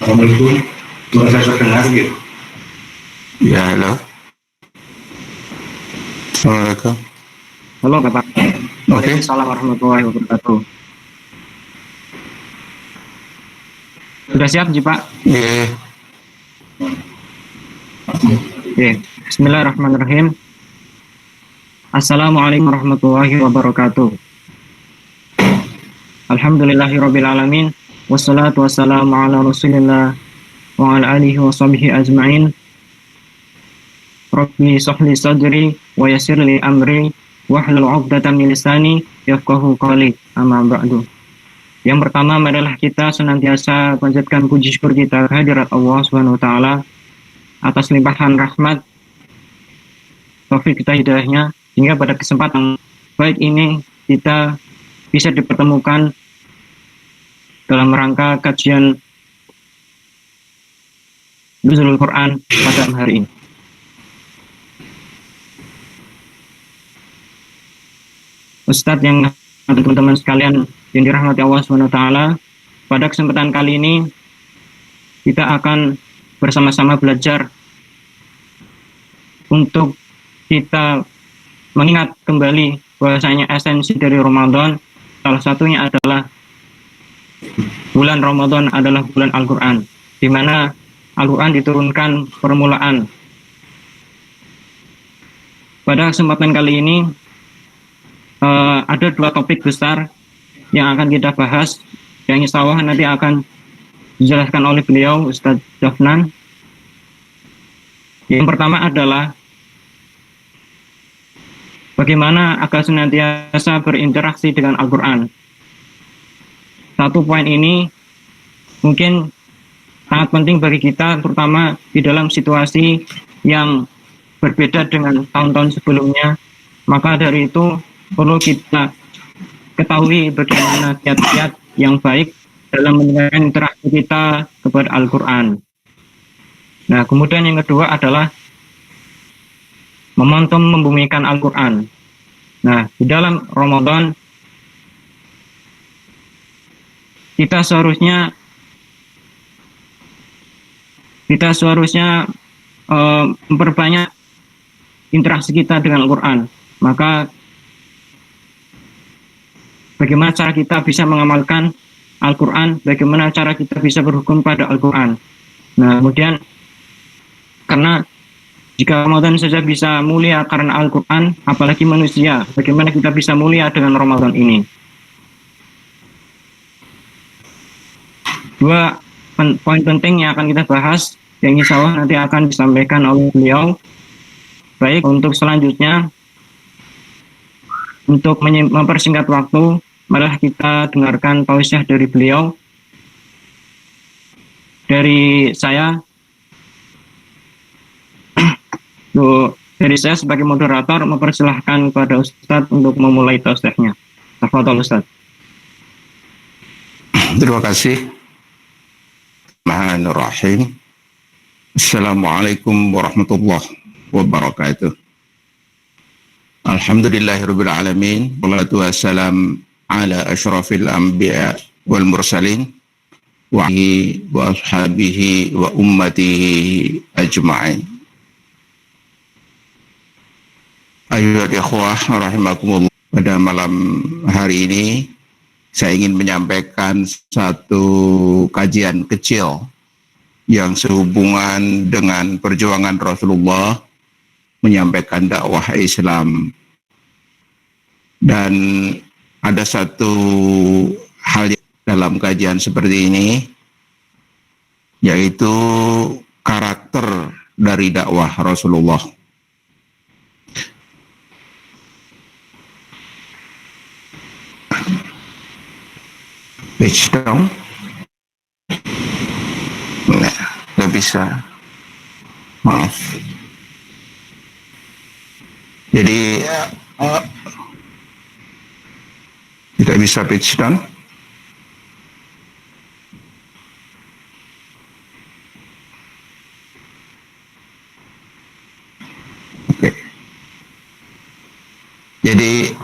Assalamualaikum. Merasa terdengar gitu? Ya, halo. Assalamualaikum. Halo Bapak. Oke. Waalaikumsalam warahmatullahi wabarakatuh. Sudah siap, Ji Pak? Iya. Oke. Bismillahirrahmanirrahim. Assalamualaikum warahmatullahi wabarakatuh. Alhamdulillahirabbil alamin. Wassalatu wassalamu ala Rasulillah wa ala alihi wa sahbihi ajma'in. Rabbi shrah sadri wa yassir li amri wahlul 'uqdatam min lisani yafqahu qawli. Amma ba'du. Yang pertama, marilah kita senantiasa panjatkan puji syukur kita kehadirat Allah Subhanahu wa taala atas limpahan rahmat, taufik kita, hidayahnya, hingga pada kesempatan baik ini kita bisa dipertemukan dalam rangka kajian Nuzulul Quran pada hari ini. Ustadz yang teman-teman sekalian yang dirahmati Allah SWT, pada kesempatan kali ini kita akan bersama-sama belajar untuk kita mengingat kembali bahwasanya esensi dari Ramadan salah satunya adalah bulan Ramadan adalah bulan Al-Quran, di mana Al-Quran diturunkan permulaan. Pada kesempatan kali ini ada dua topik besar yang akan kita bahas, yang insya Allah nanti akan dijelaskan oleh beliau, Ustadz Jafnan. Yang pertama adalah bagaimana agar senantiasa berinteraksi dengan Al-Quran. Satu poin ini mungkin sangat penting bagi kita, terutama di dalam situasi yang berbeda dengan tahun-tahun sebelumnya. Maka dari itu perlu kita ketahui bagaimana kiat-kiat yang baik dalam menjaga interaksi kita kepada Al-Quran. Nah, kemudian yang kedua adalah momentum membumikan Al-Quran. Nah, di dalam Ramadan kita seharusnya memperbanyak interaksi kita dengan Al-Quran. Maka bagaimana cara kita bisa mengamalkan Al-Quran, bagaimana cara kita bisa berhukum pada Al-Quran. Nah, kemudian karena jika Ramadan saja bisa mulia karena Al-Quran, apalagi manusia, bagaimana kita bisa mulia dengan Ramadan ini. Dua poin penting yang akan kita bahas, yang insya Allah nanti akan disampaikan oleh beliau. Baik, untuk selanjutnya, untuk mempersingkat waktu, marilah kita dengarkan tausiah dari beliau. Dari saya sebagai moderator mempersilahkan kepada Ustadz untuk memulai tausiahnya. Tafadhol Ustadz. Terima kasih. Bismillahirrahmanirrahim. Assalamualaikum warahmatullahi wabarakatuh. Alhamdulillahirabbil alamin. Wassalatu wassalam ala asyrafil anbiya wal mursalin wa alihi wa ashabihi wa ummatihi ajma'in. Ayyuhal ikhwah rahimakumullah. Pada malam hari ini saya ingin menyampaikan satu kajian kecil yang sehubungan dengan perjuangan Rasulullah menyampaikan dakwah Islam. Dan ada satu hal dalam kajian seperti ini, yaitu karakter dari dakwah Rasulullah. Page down. Nah, nggak bisa. Maaf. Jadi tidak bisa page down. Oke. Jadi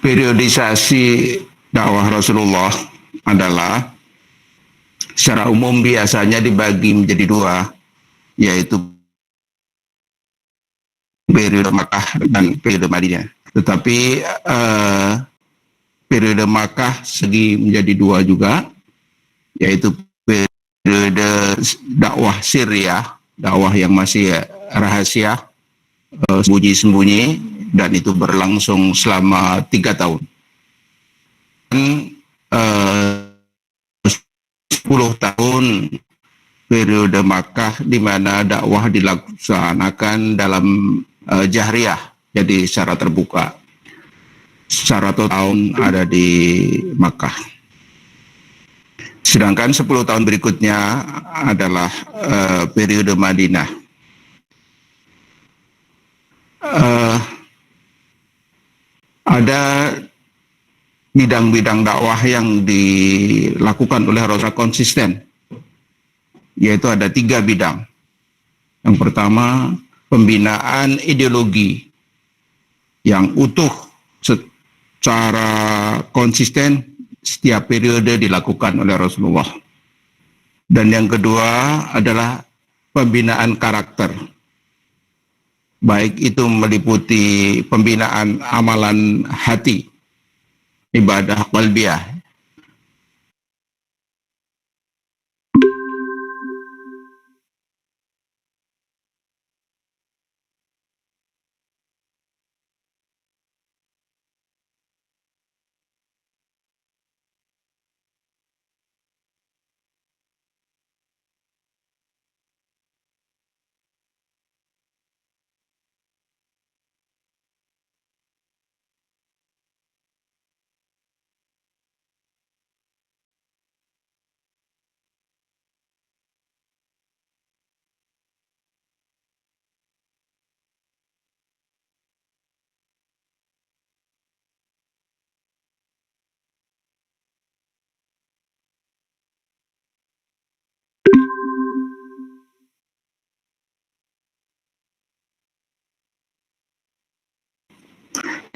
periodisasi dakwah Rasulullah adalah secara umum biasanya dibagi menjadi dua, yaitu periode Makkah dan periode Madinah. Tetapi periode Makkah segi menjadi dua juga, yaitu periode dakwah Syria, dakwah yang masih rahasia, sembunyi-sembunyi, dan itu berlangsung selama 3 tahun. Dan 10 tahun periode Makkah di mana dakwah dilaksanakan dalam jahriyah, jadi secara terbuka. Secara tahun ada di Makkah. Sedangkan 10 tahun berikutnya adalah periode Madinah. Ada bidang-bidang dakwah yang dilakukan oleh Rasul konsisten, yaitu ada 3 bidang. Yang pertama, pembinaan ideologi yang utuh secara konsisten setiap periode dilakukan oleh Rasulullah. Dan yang kedua adalah pembinaan karakter. Baik itu meliputi pembinaan amalan hati, ibadah qalbiyah.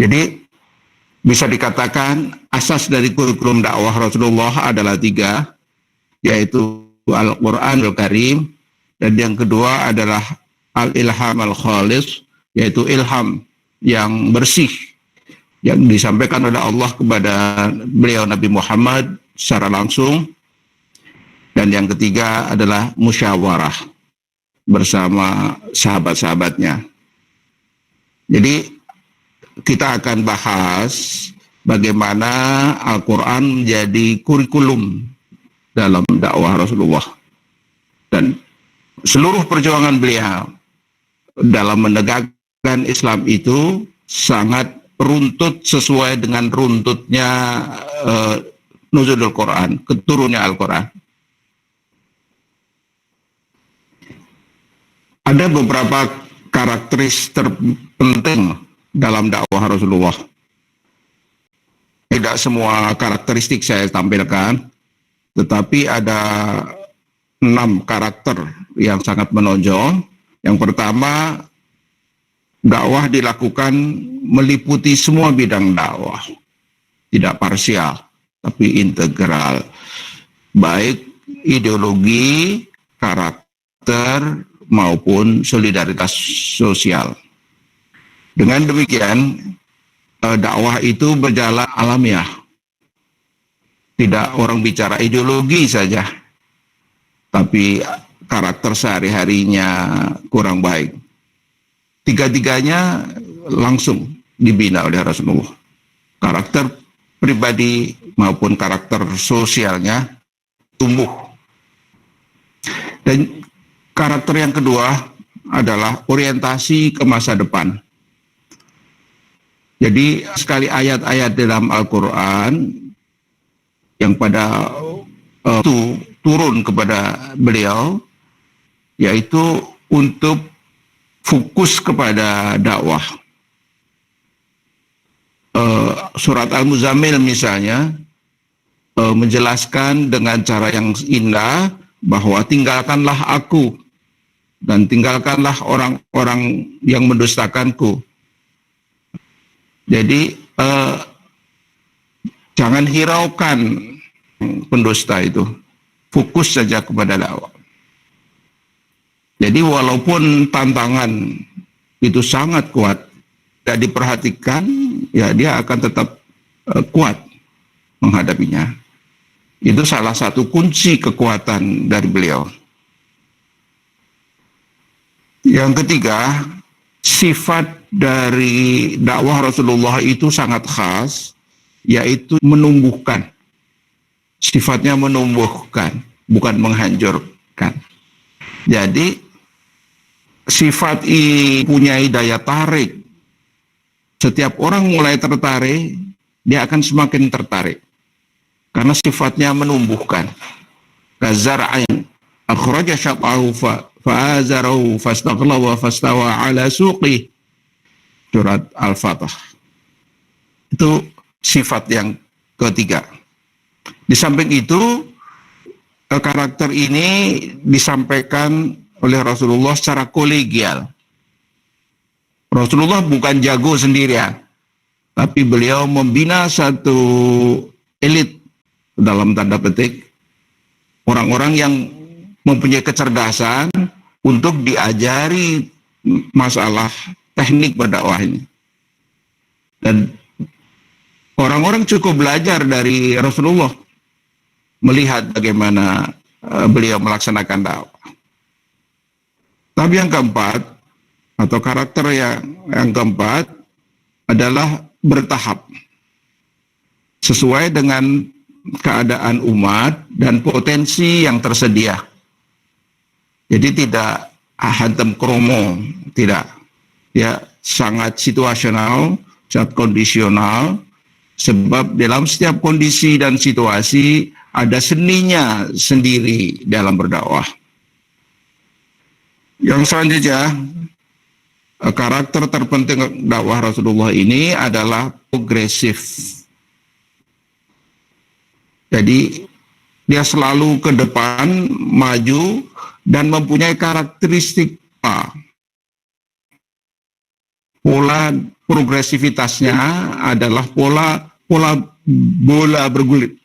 Jadi bisa dikatakan asas dari kurikulum dakwah Rasulullah adalah 3, yaitu Al-Quranul Karim, dan yang kedua adalah Al-Ilham Al-Khalis, yaitu ilham yang bersih yang disampaikan oleh Allah kepada beliau Nabi Muhammad secara langsung, dan yang ketiga adalah musyawarah bersama sahabat-sahabatnya. Jadi kita akan bahas bagaimana Al-Quran menjadi kurikulum dalam dakwah Rasulullah. Dan seluruh perjuangan beliau dalam menegakkan Islam itu sangat runtut sesuai dengan runtutnya nuzulul Quran, keturunnya Al-Quran. Ada beberapa karakteristik terpenting dalam dakwah Rasulullah. Tidak semua karakteristik saya tampilkan, tetapi ada 6 karakter yang sangat menonjol. Yang pertama, dakwah dilakukan meliputi semua bidang dakwah, tidak parsial, tapi integral, baik ideologi, karakter, maupun solidaritas sosial. Dengan demikian, dakwah itu berjalan alamiah. Tidak orang bicara ideologi saja, tapi karakter sehari-harinya kurang baik. 3-tiganya langsung dibina oleh Rasulullah. Karakter pribadi maupun karakter sosialnya tumbuh. Dan karakter yang kedua adalah orientasi ke masa depan. Jadi sekali ayat-ayat dalam Al-Quran yang pada itu turun kepada beliau, yaitu untuk fokus kepada dakwah. Surat Al-Muzammil misalnya menjelaskan dengan cara yang indah bahwa tinggalkanlah aku dan tinggalkanlah orang-orang yang mendustakanku. Jadi jangan hiraukan pendusta itu fokus saja kepada dakwah. Jadi walaupun tantangan itu sangat kuat, tidak diperhatikan, ya dia akan tetap kuat menghadapinya. Itu salah satu kunci kekuatan dari beliau. Yang ketiga, sifat dari dakwah Rasulullah itu sangat khas, yaitu menumbuhkan. Sifatnya menumbuhkan, bukan menghancurkan. Jadi sifat ini punya daya tarik. Setiap orang mulai tertarik, dia akan semakin tertarik. Karena sifatnya menumbuhkan. Kazar'ain akhraja syat'ahu fa'azarahu fastaghlawa fastawa ala suqih. Surat Al-Fatah. Itu sifat yang ketiga. Di samping itu, karakter ini disampaikan oleh Rasulullah secara kolegial. Rasulullah bukan jago sendirian, tapi beliau membina satu elit dalam tanda petik, orang-orang yang mempunyai kecerdasan untuk diajari masalah teknik berdakwah ini. Dan orang-orang cukup belajar dari Rasulullah, melihat bagaimana beliau melaksanakan dakwah. Tapi yang keempat, atau karakter yang keempat adalah bertahap. Sesuai dengan keadaan umat dan potensi yang tersedia. Jadi tidak hantam kromo, tidak. Ya, sangat situasional, sangat kondisional, sebab dalam setiap kondisi dan situasi ada seninya sendiri dalam berdakwah. Yang selanjutnya, karakter terpenting dakwah Rasulullah ini adalah progresif. Jadi dia selalu ke depan, maju, dan mempunyai karakteristik pola progresivitasnya adalah pola bola bergulir.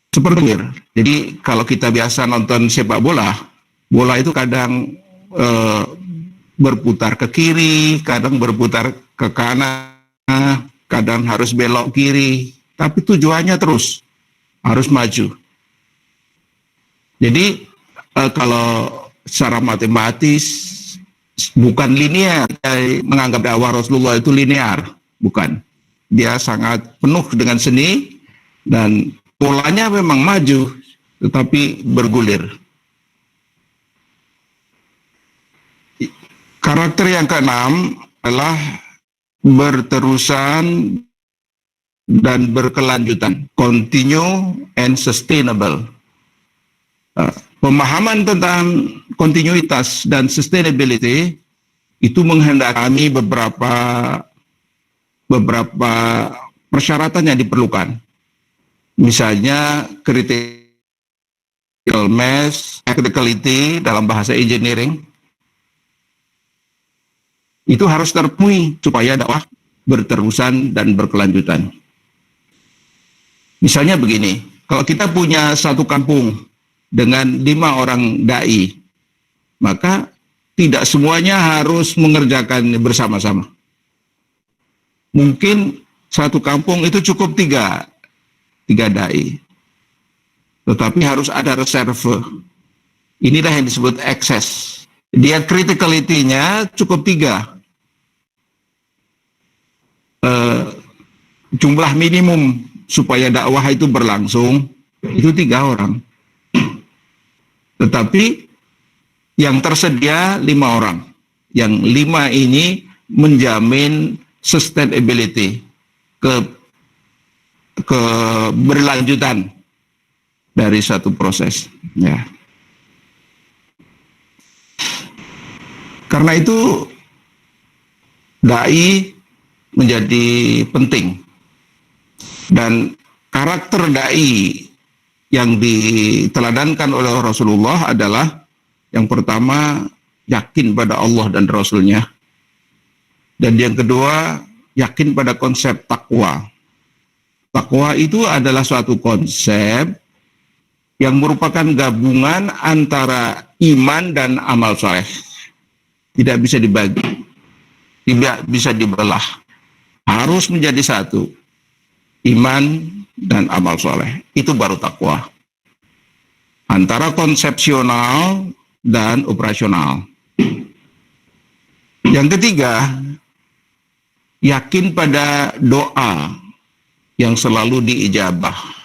Seperti jadi kalau kita biasa nonton sepak bola, bola itu kadang berputar ke kiri, kadang berputar ke kanan, kadang harus belok kiri, tapi tujuannya terus harus maju. Jadi kalau secara matematis bukan linear, menganggap dakwah Rasulullah itu linear, bukan. Dia sangat penuh dengan seni dan polanya memang maju, tetapi bergulir. Karakter yang keenam adalah berterusan dan berkelanjutan, continue and sustainable. Pemahaman tentang kontinuitas dan sustainability itu menghendaki beberapa persyaratan yang diperlukan. Misalnya critical mass, criticality dalam bahasa engineering, itu harus terpenuhi supaya dakwah berterusan dan berkelanjutan. Misalnya begini, kalau kita punya satu kampung dengan 5 orang dai, maka tidak semuanya harus mengerjakan bersama-sama. Mungkin satu kampung itu cukup 3 dai, tetapi harus ada reserve. Inilah yang disebut excess. Dia criticality-nya cukup 3. Jumlah minimum supaya dakwah itu berlangsung itu 3 orang. Tetapi yang tersedia 5 orang. Yang 5 ini menjamin sustainability, keberlanjutan dari satu proses. Ya. Karena itu dai menjadi penting, dan karakter dai yang diteladankan oleh Rasulullah adalah yang pertama yakin pada Allah dan Rasulnya, dan yang kedua yakin pada konsep takwa, Takwa itu adalah suatu konsep yang merupakan gabungan antara iman dan amal soleh. Tidak bisa dibagi, tidak bisa dibelah. Harus menjadi satu. Iman dan amal soleh. Itu baru takwa. Antara konsepsional dan operasional. Yang ketiga, yakin pada doa yang selalu diijabah.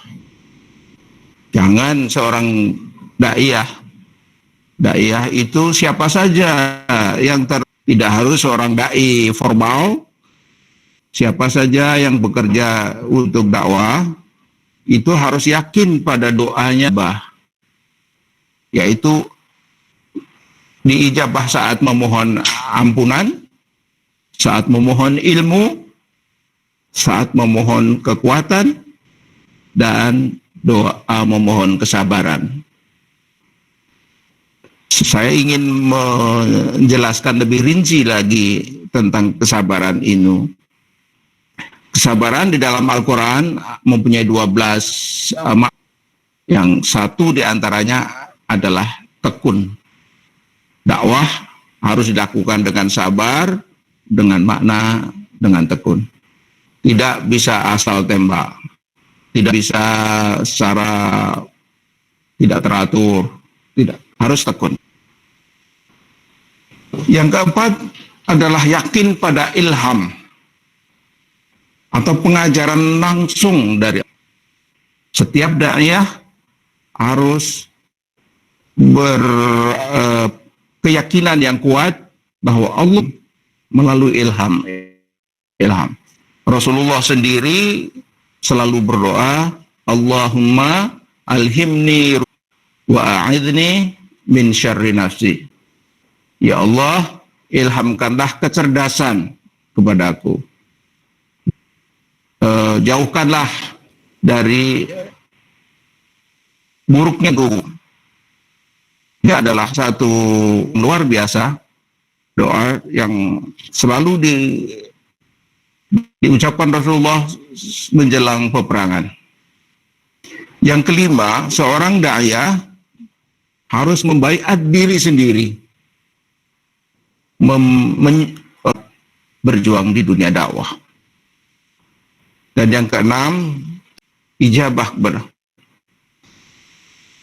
Jangan seorang daiyah itu siapa saja yang tidak harus seorang dai formal, siapa saja yang bekerja untuk dakwah itu harus yakin pada doanya yaitu diijabah saat memohon ampunan, saat memohon ilmu, saat memohon kekuatan, dan doa memohon kesabaran. Saya ingin menjelaskan lebih rinci lagi tentang kesabaran ini. Kesabaran di dalam Al-Quran mempunyai 12 yang satu diantaranya adalah tekun. Dakwah harus dilakukan dengan sabar, dengan makna, dengan tekun. Tidak bisa asal tembak, tidak bisa secara tidak teratur, tidak, harus tekun. Yang keempat adalah yakin pada ilham atau pengajaran langsung dari setiap daiyah harus berkeyakinan yang kuat bahwa Allah melalui ilham. Rasulullah sendiri selalu berdoa, Allahumma alhimni wa a'idni min syarri nafsi. Ya Allah, ilhamkanlah kecerdasan kepadaku. Jauhkanlah dari buruknya guru. Ini adalah satu luar biasa doa yang selalu diucapkan Rasulullah menjelang peperangan. Yang kelima, seorang da'iyah harus membaiat diri sendiri berjuang di dunia dakwah. Dan yang keenam, ijabah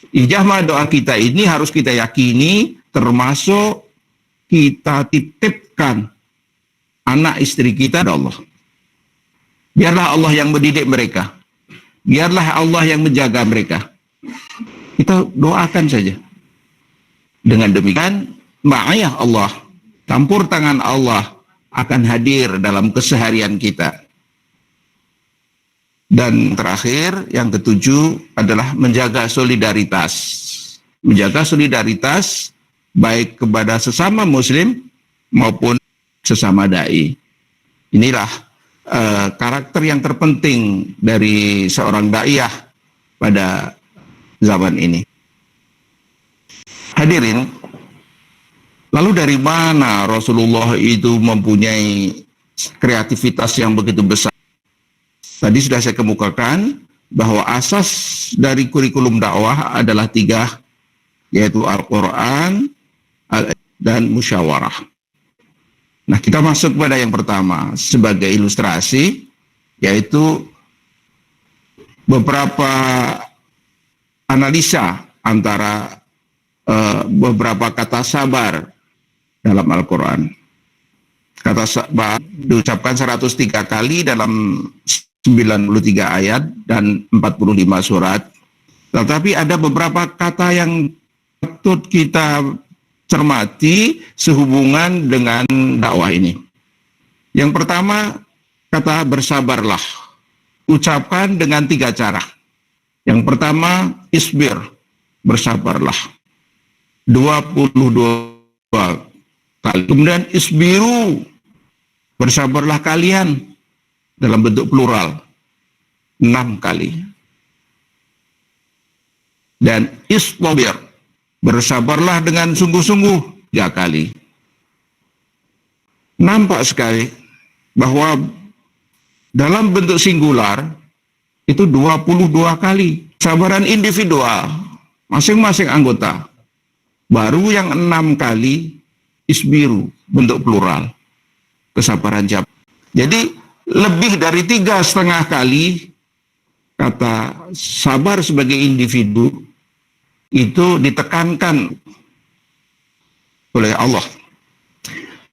ijabah doa kita ini harus kita yakini, termasuk kita titipkan anak istri kita kepada Allah. Biarlah Allah yang mendidik mereka. Biarlah Allah yang menjaga mereka. Kita doakan saja. Dengan demikian, ma'ayah Allah, campur tangan Allah akan hadir dalam keseharian kita. Dan terakhir, yang ketujuh adalah menjaga solidaritas. Menjaga solidaritas baik kepada sesama muslim maupun sesama dai. Inilah karakter yang terpenting dari seorang daiyah pada zaman ini. Hadirin, lalu dari mana Rasulullah itu mempunyai kreativitas yang begitu besar? Tadi sudah saya kemukakan bahwa asas dari kurikulum dakwah adalah 3, yaitu Al-Quran dan musyawarah. Nah, kita masuk pada yang pertama sebagai ilustrasi, yaitu beberapa analisa antara beberapa kata sabar dalam Al-Quran. Kata sabar diucapkan 103 kali dalam 93 ayat dan 45 surat. Tetapi ada beberapa kata yang patut kita cermati sehubungan dengan dakwah ini. Yang pertama, kata bersabarlah. Ucapkan dengan 3 cara. Yang pertama, isbir, bersabarlah. 22 kali. Kemudian isbiru, bersabarlah kalian, dalam bentuk plural, 6 kali. Dan istabir, bersabarlah dengan sungguh-sungguh, 3 kali. Nampak sekali bahwa dalam bentuk singular itu 22 kali. Kesabaran individual masing-masing anggota baru yang 6 kali isbiru, bentuk plural, kesabaran jawab. Jadi lebih dari 3,5 kali kata sabar sebagai individu itu ditekankan oleh Allah.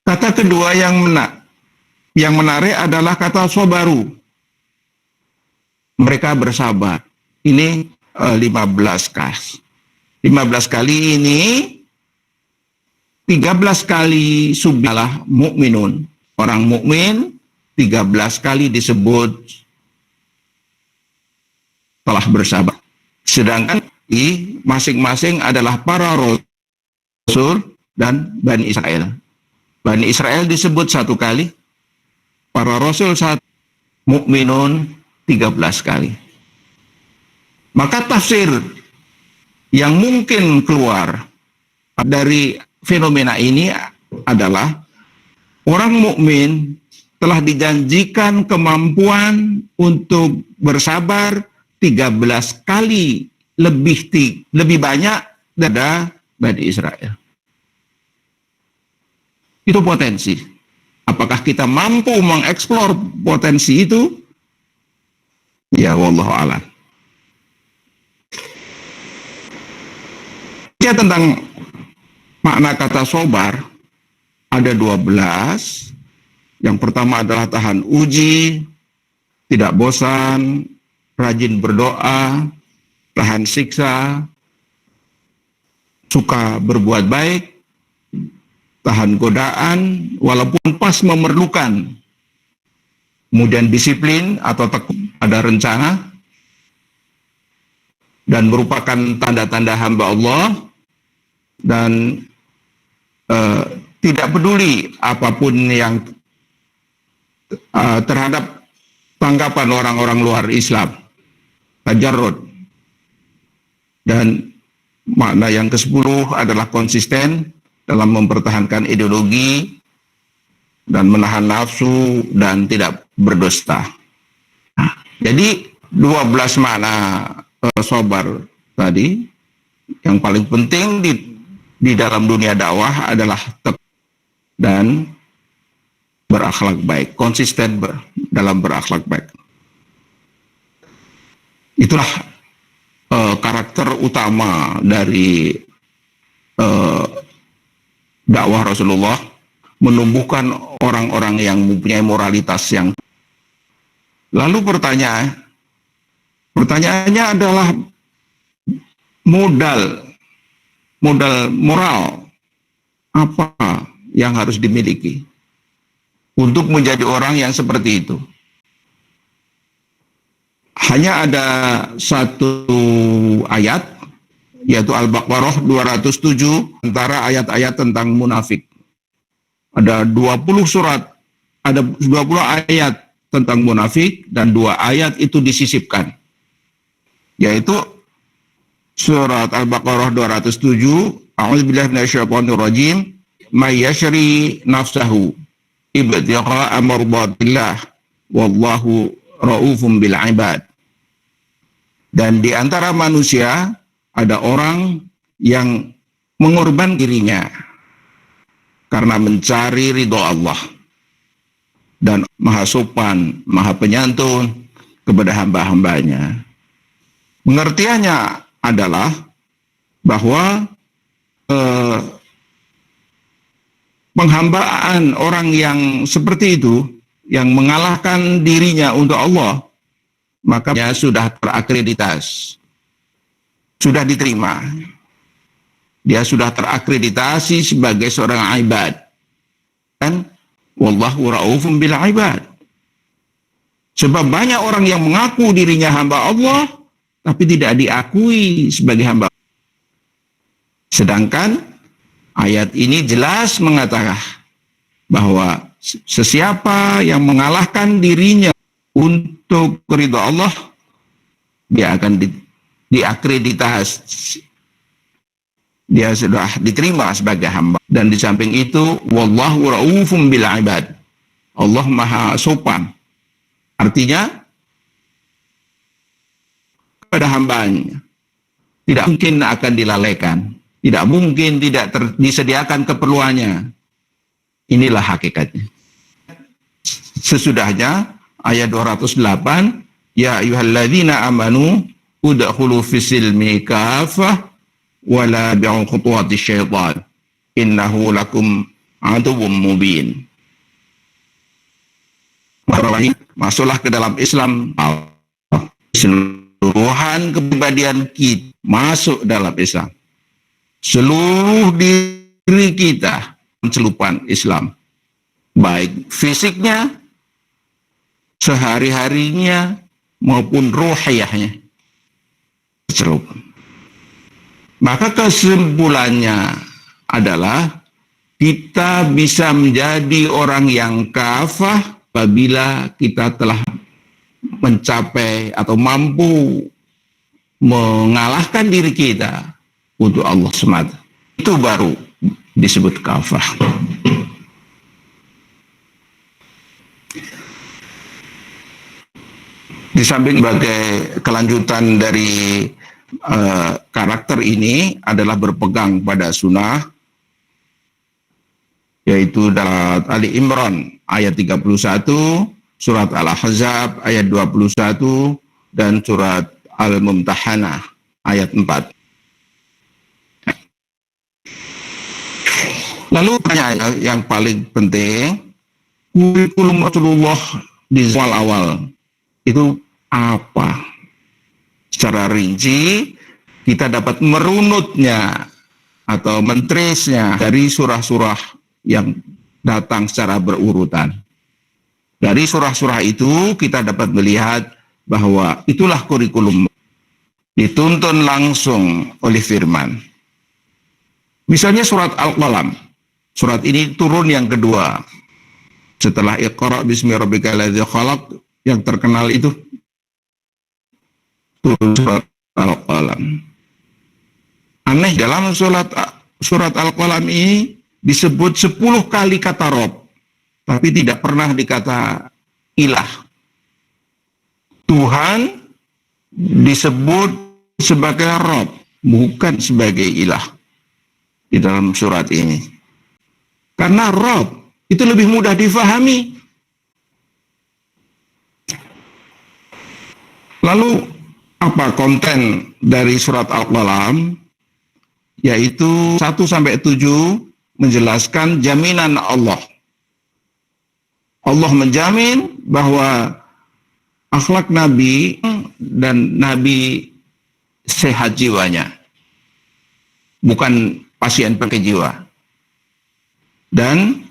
Kata kedua yang menarik adalah kata sobaru. Mereka bersabar. Ini 15 kali. 15 kali ini 13 kali subhalah mukminun. Orang mukmin 13 kali disebut telah bersabar. Sedangkan masing-masing adalah para rasul dan Bani Israel. Bani Israel disebut 1 kali, para rasul 1, mukminun 13 kali. Maka tafsir yang mungkin keluar dari fenomena ini adalah orang mukmin telah dijanjikan kemampuan untuk bersabar 13 kali lebih banyak daripada Bani Israel. Itu potensi. Apakah kita mampu mengeksplor potensi itu? Ya wallahu a'lam. Ya, tentang makna kata sobar ada 12. Yang pertama adalah tahan uji, tidak bosan, rajin berdoa, tahan siksa, suka berbuat baik, tahan godaan walaupun pas memerlukan, kemudian disiplin atau tekun, ada rencana, dan merupakan tanda-tanda hamba Allah, dan tidak peduli apapun yang terhadap tanggapan orang-orang luar Islam, tajarrud. Dan makna yang ke-10 adalah konsisten dalam mempertahankan ideologi dan menahan nafsu dan tidak berdusta. Jadi 12 makna sobar tadi, yang paling penting di dalam dunia dakwah adalah dan berakhlak baik, konsisten dalam berakhlak baik. Itulah karakter utama dari dakwah Rasulullah, menumbuhkan orang-orang yang mempunyai moralitas yang. Lalu pertanyaannya adalah modal moral apa yang harus dimiliki untuk menjadi orang yang seperti itu. Hanya ada satu ayat, yaitu Al-Baqarah 207, antara ayat-ayat tentang munafik. Ada 20 surat, ada 20 ayat tentang munafik, dan 2 ayat itu disisipkan. Yaitu surat Al-Baqarah 207, A'udzubillahi minasyaitonirrajim, may yashri nafsahu ibtigha'a mardatillah wallahu raufum bil ibad. Dan di antara manusia ada orang yang mengorban dirinya karena mencari ridho Allah, dan maha sopan, maha penyantun kepada hamba-hambanya. Pengertiannya adalah bahwa penghambaan orang yang seperti itu, yang mengalahkan dirinya untuk Allah, maka dia sudah terakreditasi, sudah diterima. Dia sudah terakreditasi sebagai seorang ibad. Dan wallahu raufum bil ibad. Sebab banyak orang yang mengaku dirinya hamba Allah, tapi tidak diakui sebagai hamba. Sedangkan ayat ini jelas mengatakan bahwa sesiapa yang mengalahkan dirinya untuk ridha Allah, dia akan diakreditasi, dia sudah diterima sebagai hamba. Dan di samping itu, wallahu raufum bil ibad, Allah maha sopan. Artinya pada hambanya. Tidak mungkin akan dilalaikan. Tidak mungkin tidak disediakan keperluannya. Inilah hakikatnya. Sesudahnya ayat 208, ya ayyuhalladzina amanu udkhulu fis-silmi kafah wa la bi'u khutuwati syaitan innahu lakum aduwwum mubin. Masuklah ke dalam Islam. Keseluruhan kepribadian kita masuk dalam Islam. Seluruh diri kita mencelupan Islam. Baik fisiknya, sehari-harinya, maupun ruhiyahnya. Celup. Maka kesimpulannya adalah kita bisa menjadi orang yang kafah apabila kita telah mencapai atau mampu mengalahkan diri kita untuk Allah semata. Itu baru disebut kafah. Di samping sebagai kelanjutan dari karakter ini adalah berpegang pada sunnah, yaitu dalam Ali Imran ayat 31, surat Al-Ahzab ayat 21, dan surat Al-Mumtahanah ayat 4. Lalu pertanyaan yang paling penting, kurikulum Rasulullah di awal-awal itu apa? Secara rinci kita dapat merunutnya atau mentresnya dari surah-surah yang datang secara berurutan. Dari surah-surah itu kita dapat melihat bahwa itulah kurikulum dituntun langsung oleh firman. Misalnya surat Al-Qalam. Surat ini turun yang kedua. Setelah Iqra bismi rabbikal ladzi khalaq, yang terkenal itu turun surat Al-Qalam. Aneh, dalam surat Al-Qalam ini disebut 10 kali kata Rob, tapi tidak pernah dikata ilah. Tuhan disebut sebagai Rob, bukan sebagai ilah di dalam surat ini. Karena Rob itu lebih mudah difahami. Lalu apa konten dari surat Al-Qalam? Yaitu 1-7 menjelaskan jaminan Allah. Allah menjamin bahwa akhlak Nabi dan Nabi sehat jiwanya, bukan pasien penyakit jiwa. Dan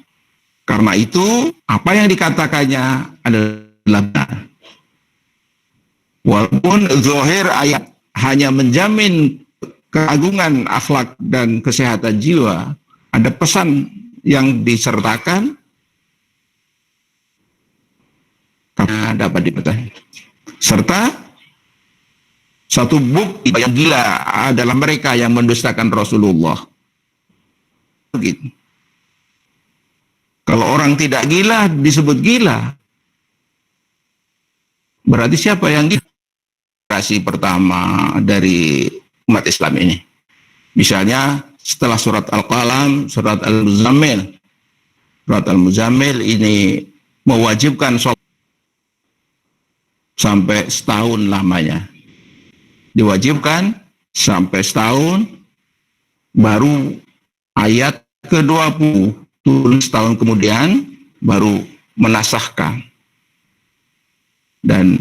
karena itu apa yang dikatakannya adalah benar. Walaupun zahir ayat hanya menjamin keagungan akhlak dan kesehatan jiwa, ada pesan yang disertakan karena dapat dipercayai. Serta satu bukti yang gila adalah mereka yang mendustakan Rasulullah. Begitu. Kalau orang tidak gila disebut gila. Berarti siapa yang gila? Generasi pertama dari umat Islam ini. Misalnya setelah surat Al-Qalam, surat Al-Muzammil. Surat Al-Muzammil ini mewajibkan sholat sampai setahun lamanya. Diwajibkan sampai setahun, baru ayat ke-20 turun setahun kemudian baru menasahkan. Dan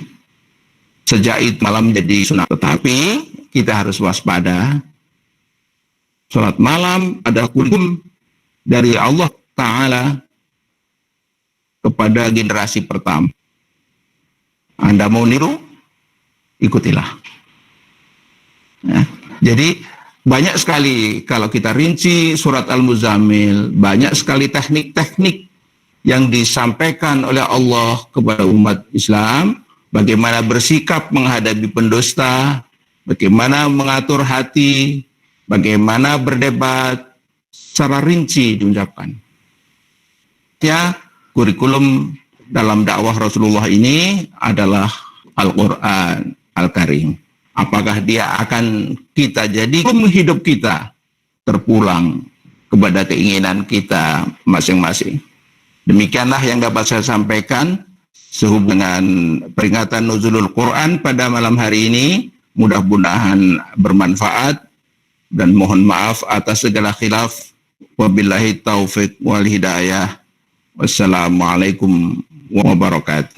sejak itu malam menjadi sunnah. Tetapi kita harus waspada. Salat malam ada kurikulum dari Allah Ta'ala kepada generasi pertama. Anda mau niru? Ikutilah. Ya. Jadi banyak sekali kalau kita rinci surat Al-Muzammil, banyak sekali teknik-teknik yang disampaikan oleh Allah kepada umat Islam, bagaimana bersikap menghadapi pendusta, bagaimana mengatur hati, bagaimana berdebat, secara rinci diucapkan. Ya, kurikulum dalam dakwah Rasulullah ini adalah Al-Quran Al-Karim. apakah dia akan kita jadi hidup kita terpulang kepada keinginan kita masing-masing. Demikianlah yang dapat saya sampaikan sehubungan dengan peringatan nuzulul Quran pada malam hari ini. Mudah-mudahan bermanfaat dan mohon maaf atas segala khilaf. Wabillahi taufik wal hidayah. Wassalamualaikum wabarakatuh.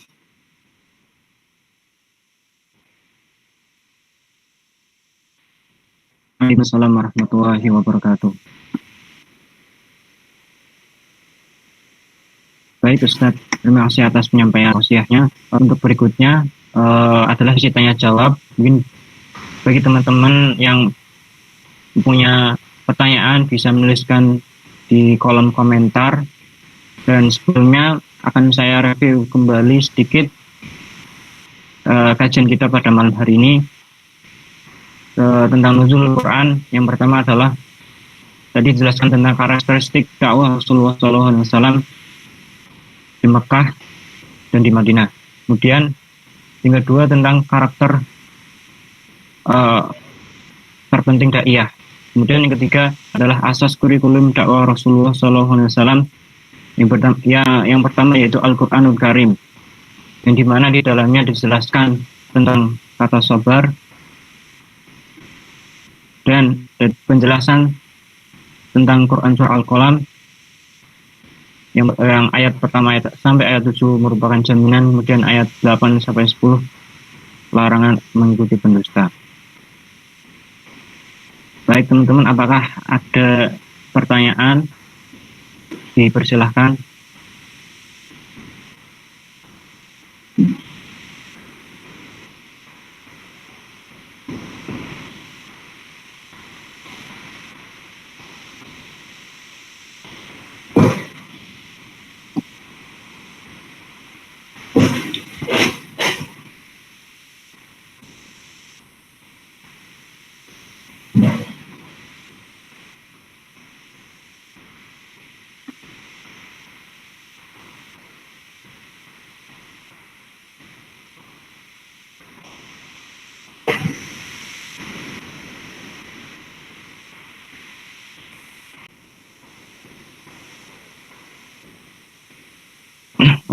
Waalaikumsalam warahmatullahi wabarakatuh. Baik Ustadz, terima kasih atas penyampaian tausiahnya. Untuk berikutnya adalah sesi tanya jawab. Mungkin bagi teman-teman yang punya pertanyaan bisa menuliskan di kolom komentar. Dan sebelumnya akan saya review kembali sedikit kajian kita pada malam hari ini tentang nuzul Quran. Yang pertama adalah tadi dijelaskan tentang karakteristik dakwah Rasulullah SAW di Mekah dan di Madinah. Kemudian yang kedua tentang karakter terpenting dakwah. Kemudian yang ketiga adalah asas kurikulum dakwah Rasulullah SAW. Yang pertama yaitu Al-Quranul Karim, yang dimana di dalamnya dijelaskan tentang kata sabar dan penjelasan tentang Quran surah Al-Qalam yang ayat pertama sampai ayat 7 merupakan jaminan, kemudian ayat 8 sampai 10 larangan mengikuti pendusta. Baik teman-teman, apakah ada pertanyaan? Dipersilahkan.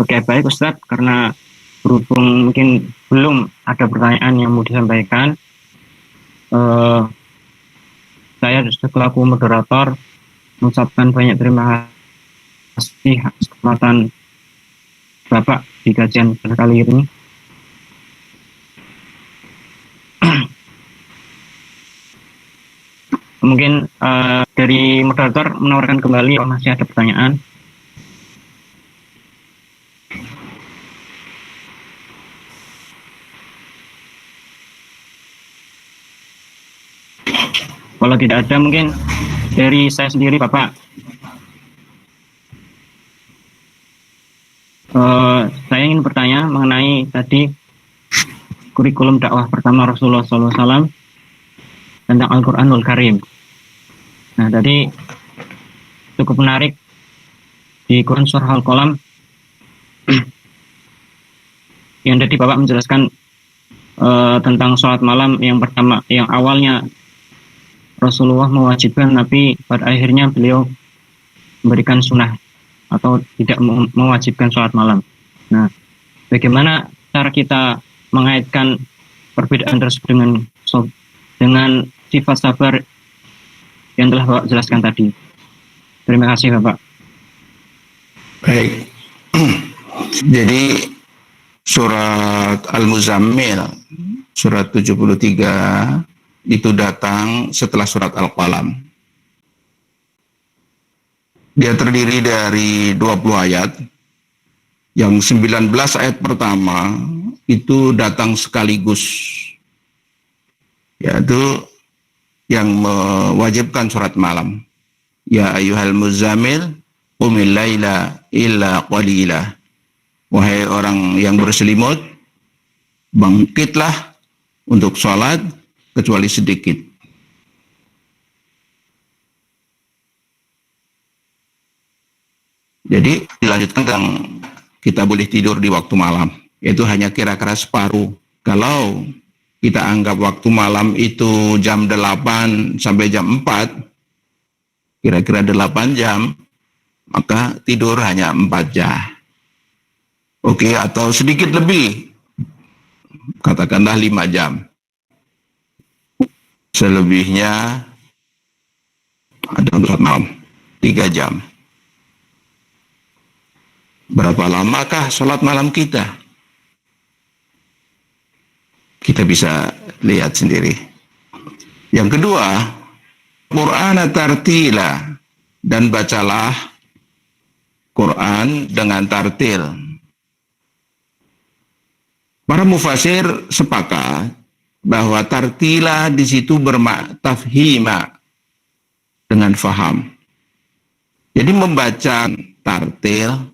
Oke, baik Ustadz, karena berhubung mungkin belum ada pertanyaan yang mau disampaikan, saya selaku moderator mengucapkan banyak terima kasih atas kesempatan Bapak di kajian kali ini. Mungkin dari moderator menawarkan kembali kalau masih ada pertanyaan. Kalau tidak ada, mungkin dari saya sendiri, Bapak. Saya ingin bertanya mengenai tadi kurikulum dakwah pertama Rasulullah SAW tentang Al-Quranul Karim. Nah, tadi cukup menarik di Quran surah Al-Qalam yang tadi Bapak menjelaskan tentang sholat malam yang pertama, yang awalnya Rasulullah mewajibkan, tapi pada akhirnya beliau memberikan sunnah atau tidak mewajibkan sholat malam. Nah, bagaimana cara kita mengaitkan perbedaan tersebut dengan sifat sabar yang telah Bapak jelaskan tadi? Terima kasih Bapak. Baik. Jadi surat Al-Muzammil, surat 73 itu datang setelah surat Al-Qalam. Dia terdiri dari 20 ayat. Yang 19 ayat pertama itu datang sekaligus, yaitu yang mewajibkan sholat malam. Ya ayyuhal muzammil qumil laila illa qalila. Wahai orang yang berselimut, bangkitlah untuk sholat kecuali sedikit. Jadi dilanjutkan tentang kita boleh tidur di waktu malam, yaitu hanya kira-kira separuh. Kalau kita anggap waktu malam itu jam 8 sampai jam 4, kira-kira 8 jam, maka tidur hanya 4 jam. Oke, atau sedikit lebih, katakanlah 5 jam. Selebihnya ada untuk malam 3 jam. Berapa lamakah sholat malam kita? Kita bisa lihat sendiri. Yang kedua, Quran tartila, dan bacalah Quran dengan tartil. Para mufasir sepakat bahwa tartila di situ bermakna tafhima, dengan faham. Jadi membaca tartil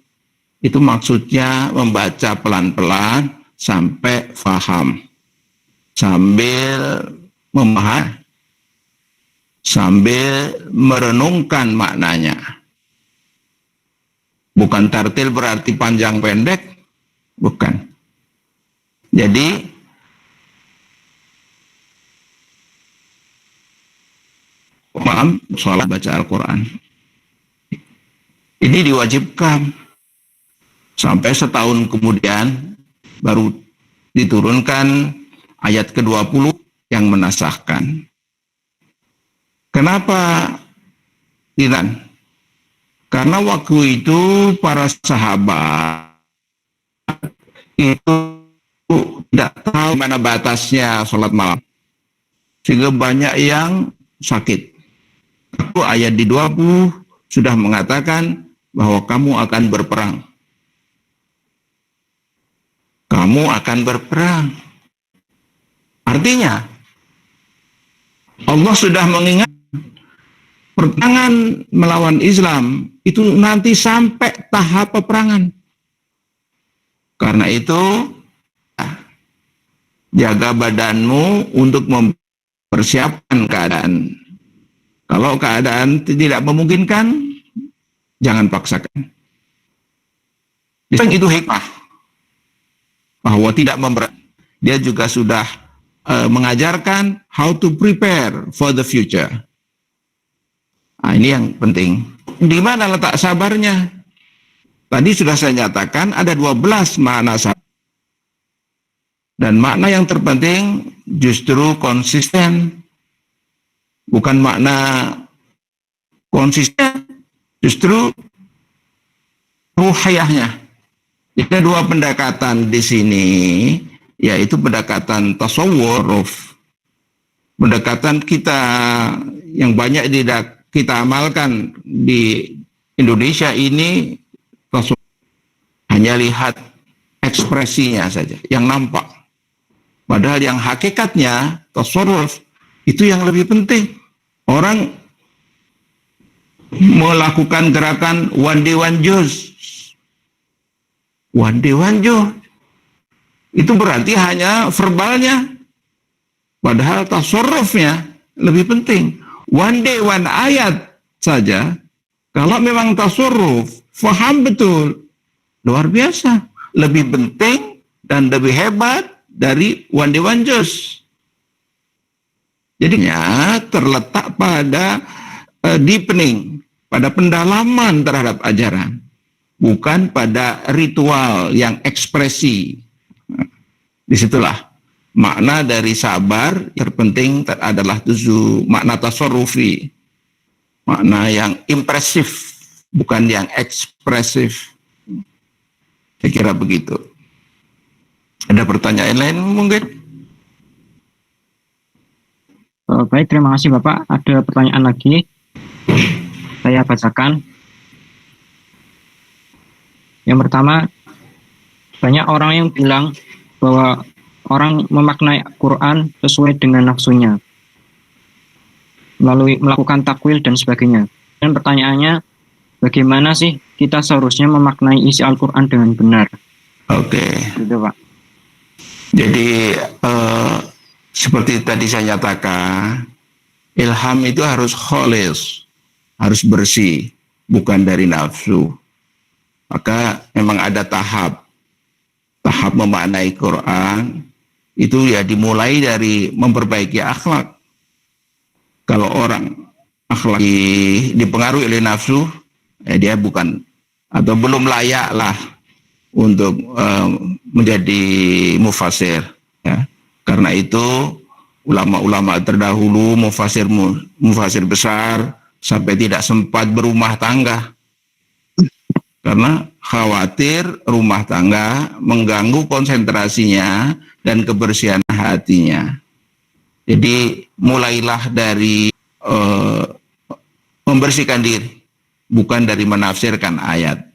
itu maksudnya membaca pelan-pelan sampai faham, sambil memahami, sambil merenungkan maknanya. Bukan tartil berarti panjang pendek, bukan. Jadi paham soal baca Al-Quran ini diwajibkan. Sampai setahun kemudian baru diturunkan ayat ke-20 yang menasahkan. Kenapa tidak? Karena waktu itu para sahabat itu tidak tahu mana batasnya sholat malam, sehingga banyak yang sakit. Ayat di 20 sudah mengatakan bahwa kamu akan berperang. Kamu akan berperang. Artinya, Allah sudah mengingat pertangan melawan Islam itu nanti sampai tahap peperangan. Karena itu, jaga badanmu untuk mempersiapkan keadaan. Kalau keadaan tidak memungkinkan, jangan paksakan. Itu hikmah. Bahwa tidak memberat. Dia juga sudah mengajarkan how to prepare for the future. Nah, ini yang penting. Di mana letak sabarnya? Tadi sudah saya nyatakan ada 12 makna sabar. Dan makna yang terpenting justru konsisten. Bukan makna konsisten, justru ruhiyahnya. Ada 2 pendekatan di sini, yaitu pendekatan tasawwuf, pendekatan kita yang banyak tidak kita amalkan di Indonesia ini, tasawwuf hanya lihat ekspresinya saja, yang nampak. Padahal yang hakikatnya tasawwuf itu yang lebih penting. Orang melakukan gerakan one day one juz. One day one juz. Itu berarti hanya verbalnya. Padahal tasarrufnya lebih penting. One day one ayat saja. Kalau memang tasarruf, faham betul. Luar biasa. Lebih penting dan lebih hebat dari one day one juz. Jadinya terletak pada deepening, pada pendalaman terhadap ajaran, bukan pada ritual yang ekspresi. Disitulah makna dari sabar terpenting adalah makna tasarrufi, makna yang impresif, bukan yang ekspresif. Saya kira begitu. Ada pertanyaan lain mungkin? Baik, terima kasih Bapak. Ada pertanyaan lagi. Saya bacakan. Yang pertama, banyak orang yang bilang bahwa orang memaknai Quran sesuai dengan nafsunya, melalui melakukan takwil dan sebagainya. Dan pertanyaannya, bagaimana sih kita seharusnya memaknai isi Al-Quran dengan benar? Oke. Gitu, Pak. Jadi, seperti tadi saya nyatakan, ilham itu harus kholis, harus bersih, bukan dari nafsu. Maka memang ada tahap memaknai Quran itu ya dimulai dari memperbaiki akhlak. Kalau orang akhlak dipengaruhi oleh nafsu, dia bukan atau belum layak lah untuk menjadi mufassir. Ya. Karena itu ulama-ulama terdahulu mufassir besar sampai tidak sempat berumah tangga karena khawatir rumah tangga mengganggu konsentrasinya dan kebersihan hatinya. Jadi mulailah dari membersihkan diri, bukan dari menafsirkan ayat.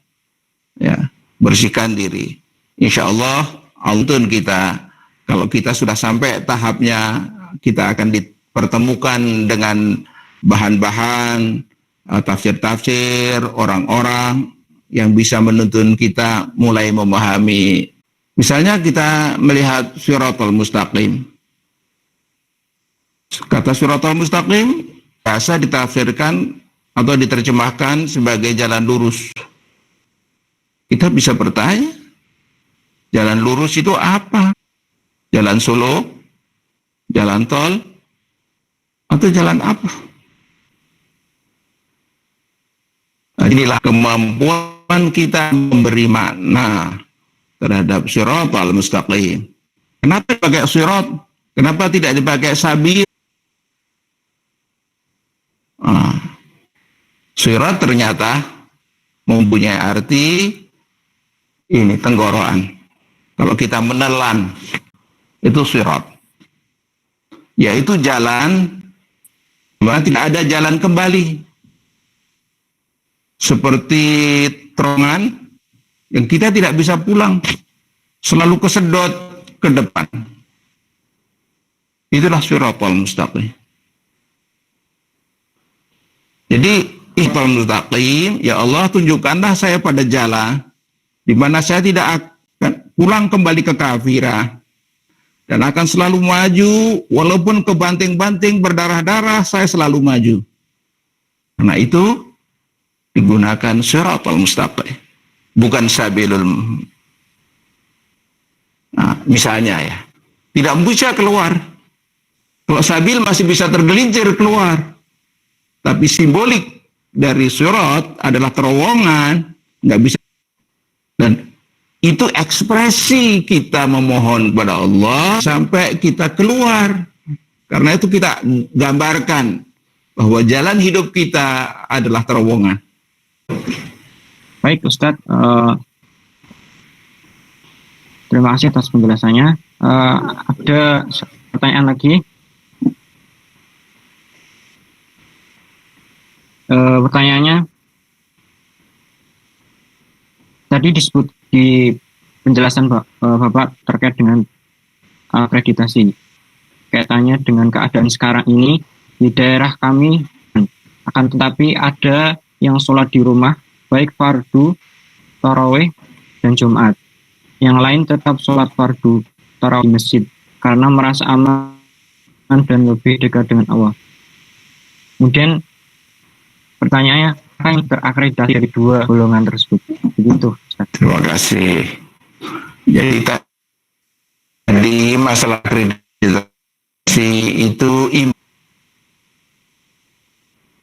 Ya, bersihkan diri. Insya Allah, autun kita, kalau kita sudah sampai tahapnya, kita akan dipertemukan dengan bahan-bahan tafsir-tafsir orang-orang yang bisa menuntun kita mulai memahami. Misalnya kita melihat Shiratal Mustaqim. Kata Shiratal Mustaqim biasa ditafsirkan atau diterjemahkan sebagai jalan lurus. Kita bisa bertanya, jalan lurus itu apa? Jalan Solo, jalan tol, atau jalan apa? Nah, inilah kemampuan kita memberi makna terhadap Shiratal Mustaqim. Kenapa dipakai sirat? Kenapa tidak dipakai sabil? Sirat ternyata mempunyai arti ini tenggorokan. Kalau kita menelan, itu sirat. Yaitu jalan, tidak ada jalan kembali. Seperti terowongan yang kita tidak bisa pulang, selalu kesedot ke depan. Itulah Shiratal Mustaqim. Jadi Shiratal Mustaqim, ya Allah tunjukkanlah saya pada jalan di mana saya tidak akan pulang kembali ke kafiran dan akan selalu maju walaupun kebanting-banting berdarah-darah, saya selalu maju. Karena itu digunakan Shiratal Mustaqim, bukan sabilul. Nah, misalnya ya, tidak bisa keluar. Kalau sabil masih bisa tergelincir keluar. Tapi simbolik dari sirat adalah terowongan, nggak bisa. Dan itu ekspresi kita memohon kepada Allah sampai kita keluar. Karena itu kita gambarkan bahwa jalan hidup kita adalah terowongan. Baik Ustadz, terima kasih atas penjelasannya. Ada pertanyaan lagi. Pertanyaannya, tadi disebut di penjelasan Bapak terkait dengan akreditasi. Kaitannya dengan keadaan sekarang ini di daerah kami, akan tetapi ada yang sholat di rumah, baik fardu, tarawih, dan Jumat. Yang lain tetap sholat fardu, tarawih di masjid, karena merasa aman dan lebih dekat dengan Allah. Kemudian pertanyaannya, apa yang terakreditasi dari dua golongan tersebut? Begitu. Terima kasih. Jadi tadi masalah akreditasi itu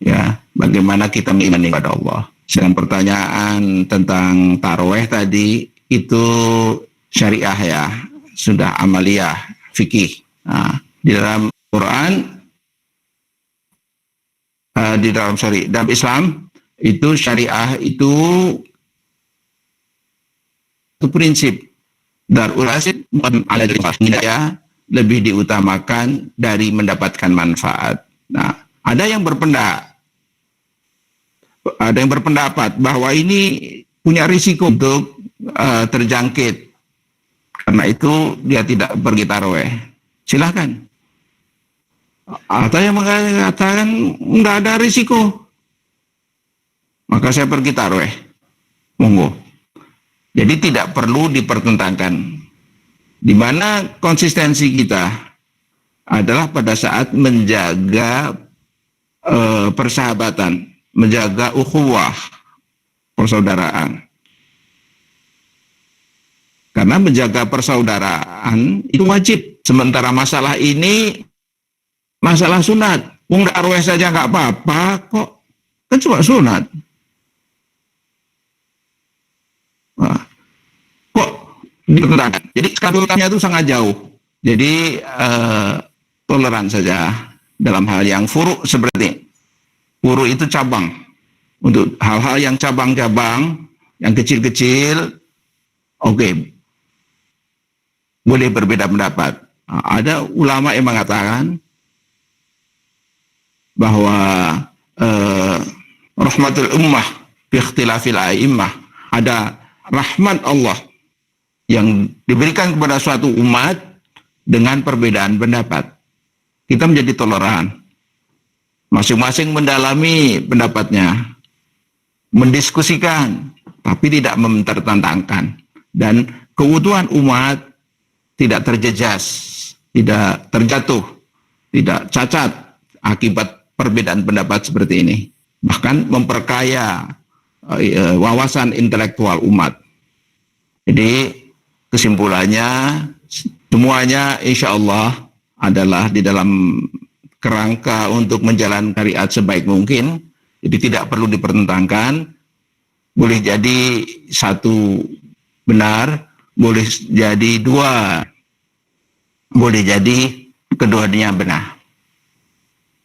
ya, bagaimana kita mengimani kepada Allah. Sedang pertanyaan tentang tarawih tadi itu syariah ya, sudah amaliyah, fikih. Nah, di dalam Quran, dalam Islam itu syariah itu prinsip darul asid ala hidayah lebih diutamakan dari mendapatkan manfaat. Nah, ada yang berpendapat bahwa ini punya risiko untuk terjangkit. Karena itu dia tidak pergi tarawih. Silakan. Atau yang mengatakan nggak ada risiko, maka saya pergi tarawih. Monggo. Jadi tidak perlu dipertentangkan. Di mana konsistensi kita adalah pada saat menjaga persahabatan, menjaga ukhuwah, persaudaraan. Karena menjaga persaudaraan itu wajib. Sementara masalah ini masalah sunat. Wong arwah saja nggak apa-apa kok. Kan cuma sunat. Nah, kok ditentangkan. Jadi skandalnya itu sangat jauh. Jadi toleran saja dalam hal yang furu seperti furu itu cabang. Untuk hal-hal yang cabang-cabang, yang kecil-kecil, oke, boleh berbeda pendapat. Nah, ada ulama yang mengatakan bahwa rahmatul ummah bi ikhtilafil a'immah, ada rahmat Allah yang diberikan kepada suatu umat dengan perbedaan pendapat. Kita menjadi toleran. Masing-masing mendalami pendapatnya, mendiskusikan, tapi tidak mempertentangkan. Dan keutuhan umat tidak terjejas, tidak terjatuh, tidak cacat akibat perbedaan pendapat seperti ini. Bahkan memperkaya wawasan intelektual umat. Jadi kesimpulannya semuanya insya Allah adalah di dalam kerangka untuk menjalankan syariat sebaik mungkin. Jadi tidak perlu dipertentangkan. Boleh jadi satu benar, boleh jadi dua, boleh jadi keduanya benar.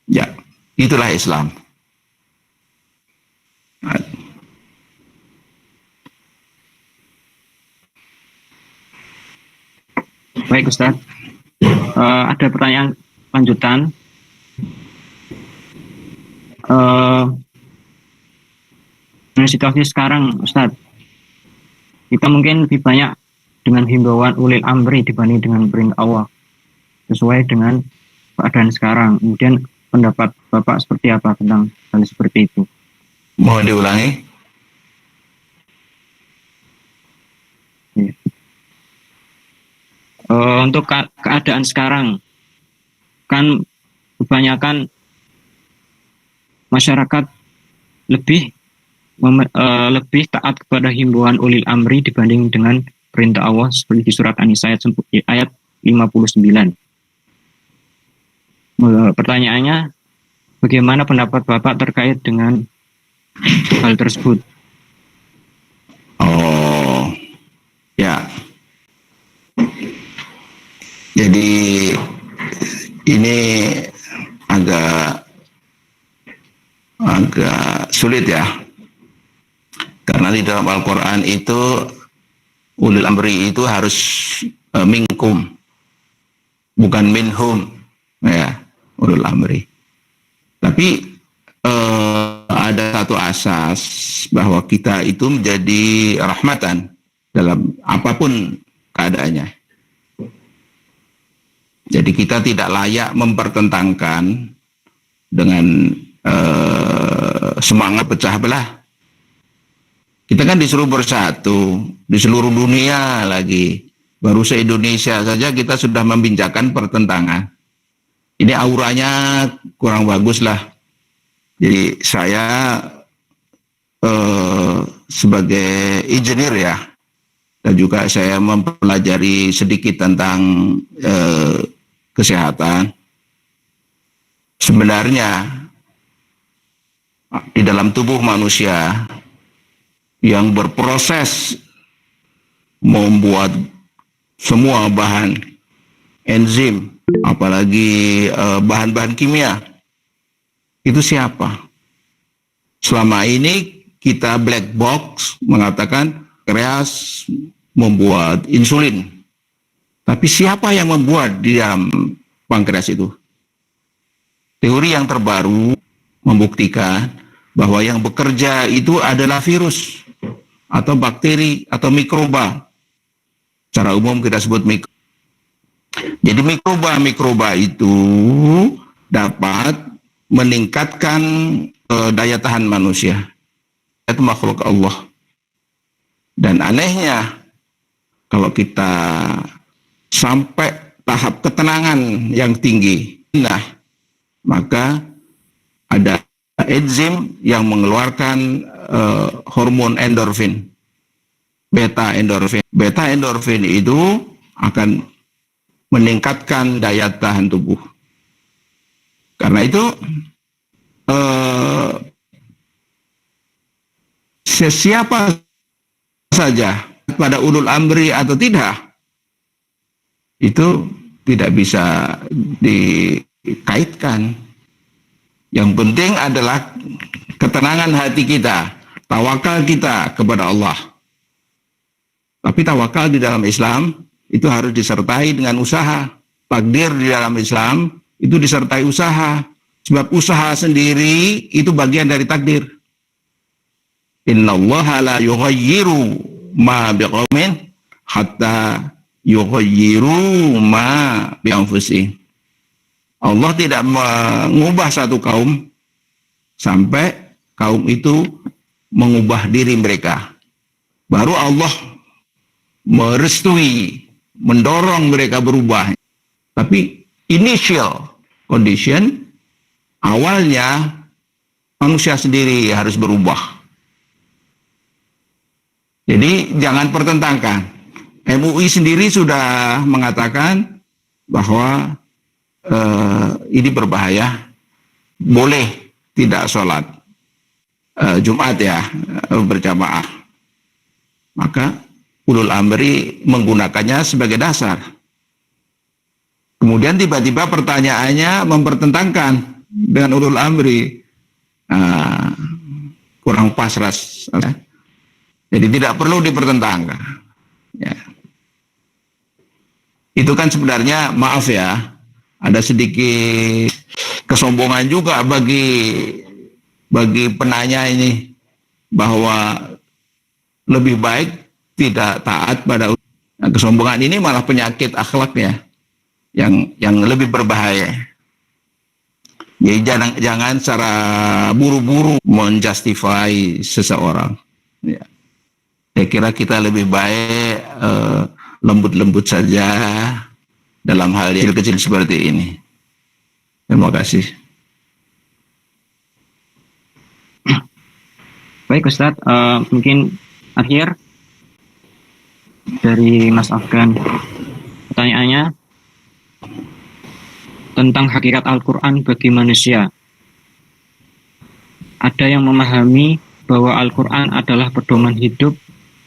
Ya, itulah Islam. Baik Ustaz, ada pertanyaan lanjutan. Dengan situasi sekarang Ustaz, kita mungkin lebih banyak dengan himbauan ulil amri dibanding dengan perintah Allah, sesuai dengan keadaan sekarang. Kemudian pendapat Bapak seperti apa tentang hal seperti itu? Mohon diulangi. Ya. Untuk keadaan sekarang, kan kebanyakan masyarakat lebih taat kepada himbauan ulil amri dibanding dengan perintah Allah seperti di surat An-Nisa ayat 59. Pertanyaannya, bagaimana pendapat Bapak terkait dengan hal tersebut? Oh, ya. Jadi ini agak sulit ya. Karena di dalam Al-Quran itu ulil amri itu harus minkum, bukan minhum, ya, ulil amri. Tapi ada satu asas bahwa kita itu menjadi rahmatan dalam apapun keadaannya. Jadi kita tidak layak mempertentangkan dengan semangat pecah belah. Kita kan disuruh bersatu di seluruh dunia lagi. Baru se-Indonesia saja kita sudah membicarakan pertentangan. Ini auranya kurang bagus lah. Jadi saya sebagai engineer ya, dan juga saya mempelajari sedikit tentang kesehatan. Sebenarnya di dalam tubuh manusia yang berproses membuat semua bahan enzim, apalagi bahan-bahan kimia, itu siapa? Selama ini kita black box mengatakan pankreas membuat insulin, tapi siapa yang membuat di dalam pankreas itu? Teori yang terbaru membuktikan bahwa yang bekerja itu adalah virus atau bakteri atau mikroba. Secara umum kita sebut mikroba. Jadi mikroba itu dapat meningkatkan daya tahan manusia. Itu makhluk Allah. Dan anehnya, kalau kita sampai tahap ketenangan yang tinggi, nah, maka ada enzim yang mengeluarkan hormon endorfin. beta endorfin. Beta endorfin itu akan meningkatkan daya tahan tubuh. Karena itu siapa saja pada ulul amri atau tidak itu tidak bisa dikaitkan. Yang penting adalah ketenangan hati kita, tawakal kita kepada Allah. Tapi tawakal di dalam Islam itu harus disertai dengan usaha. Takdir di dalam Islam itu disertai usaha. Sebab usaha sendiri itu bagian dari takdir. Innallaha la yughayyiru ma biqaumin hatta yughayyiru ma bi anfusihim. Allah tidak mengubah satu kaum sampai kaum itu mengubah diri mereka. Baru Allah merestui, mendorong mereka berubah. Tapi initial condition, awalnya manusia sendiri harus berubah. Jadi jangan pertentangkan. MUI sendiri sudah mengatakan bahwa ini berbahaya, boleh tidak sholat Jumat ya, berjamaah. Maka ulul amri menggunakannya sebagai dasar. Kemudian tiba-tiba pertanyaannya mempertentangkan dengan ulul amri, kurang pas ras. Jadi tidak perlu dipertentangkan. Ya. Itu kan sebenarnya, maaf ya, ada sedikit kesombongan juga bagi penanya ini, bahwa lebih baik tidak taat pada kesombongan ini malah penyakit akhlaknya yang lebih berbahaya. Jadi jangan secara buru-buru menjustify seseorang. Ya. Saya kira kita lebih baik lembut-lembut saja dalam hal yang kecil seperti ini. Terima kasih. Baik Ustadz, mungkin akhir dari Mas Afgan, pertanyaannya tentang hakikat Al-Quran bagi manusia. Ada yang memahami bahwa Al-Quran adalah pedoman hidup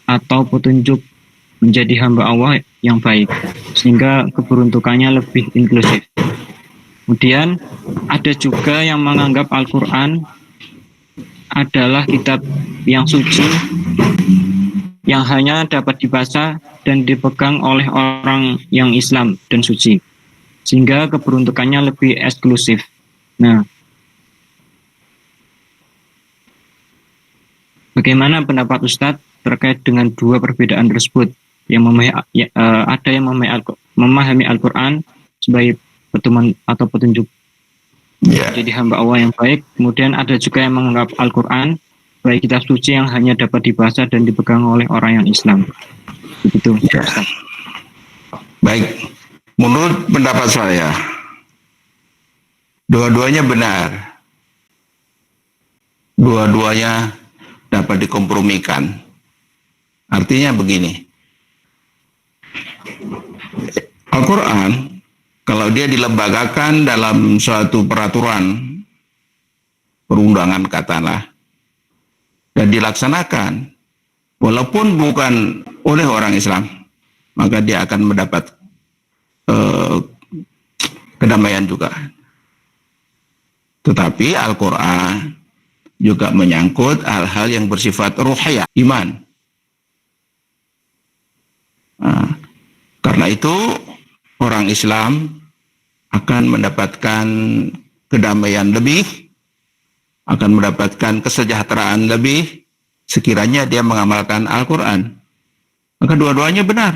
atau petunjuk menjadi hamba Allah yang baik, sehingga keberuntukannya lebih inklusif. Kemudian ada juga yang menganggap Al-Quran adalah kitab yang suci, yang hanya dapat dibaca dan dipegang oleh orang yang Islam dan suci, sehingga keberuntukannya lebih eksklusif. Nah, bagaimana pendapat Ustadz terkait dengan dua perbedaan tersebut? Ada yang memahami Al-Quran sebagai pedoman atau petunjuk jadi hamba Allah yang baik. Kemudian ada juga yang menganggap Al-Quran sebagai kitab suci yang hanya dapat dibaca dan dipegang oleh orang yang Islam. Begitu. Ya. Baik, menurut pendapat saya, dua-duanya benar. Dua-duanya dapat dikompromikan. Artinya begini, Al-Quran kalau dia dilembagakan dalam suatu peraturan perundangan katakanlah dan dilaksanakan walaupun bukan oleh orang Islam, maka dia akan mendapat kedamaian juga. Tetapi Al-Quran juga menyangkut hal-hal yang bersifat ruhiyah, iman. Karena itu orang Islam akan mendapatkan kedamaian lebih, akan mendapatkan kesejahteraan lebih sekiranya dia mengamalkan Al-Quran. Maka dua-duanya benar,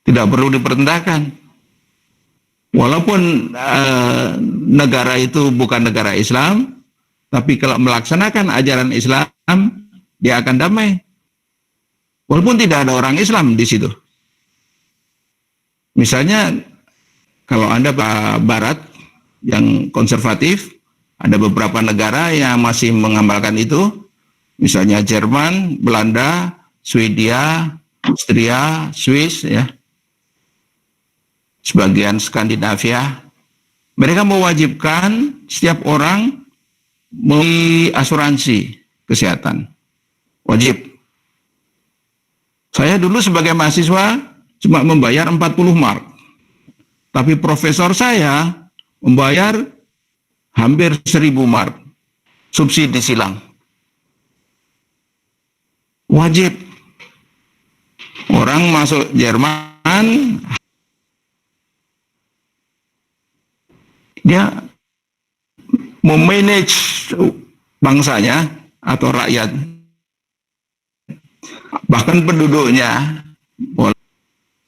tidak perlu dipertentangkan. Walaupun negara itu bukan negara Islam, tapi kalau melaksanakan ajaran Islam dia akan damai. Walaupun tidak ada orang Islam di situ. Misalnya kalau Anda Barat yang konservatif, ada beberapa negara yang masih mengamalkan itu, misalnya Jerman, Belanda, Swedia, Austria, Swiss, ya, sebagian Skandinavia, mereka mewajibkan setiap orang membeli asuransi kesehatan. Wajib. Saya dulu sebagai mahasiswa cuma membayar 40 mark. Tapi profesor saya membayar hampir 1.000 mark. Subsidi silang. Wajib. Orang masuk Jerman, dia memanage bangsanya atau rakyat, bahkan penduduknya,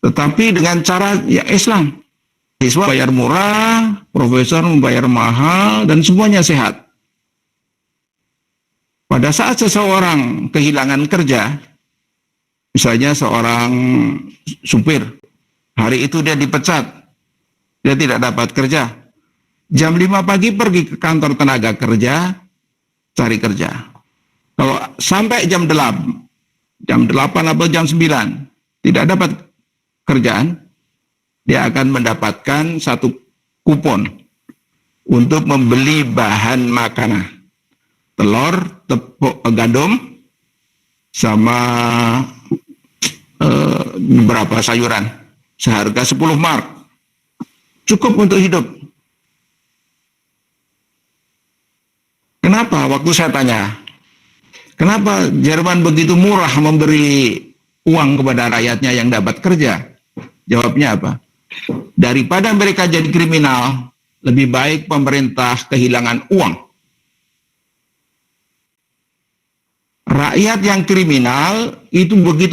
tetapi dengan cara ya Islam. Siswa bayar murah, profesor membayar mahal, dan semuanya sehat. Pada saat seseorang kehilangan kerja, misalnya seorang supir, hari itu dia dipecat, dia tidak dapat kerja. Jam 5 pagi pergi ke kantor tenaga kerja, cari kerja. Kalau sampai jam 8 atau jam 9 tidak dapat kerjaan, dia akan mendapatkan satu kupon untuk membeli bahan makanan. Telur, tepung, gandum, sama beberapa sayuran. Seharga 10 mark. Cukup untuk hidup. Kenapa? Waktu saya tanya, kenapa Jerman begitu murah memberi uang kepada rakyatnya yang dapat kerja? Jawabnya apa? Daripada mereka jadi kriminal, lebih baik pemerintah kehilangan uang. Rakyat yang kriminal itu begitu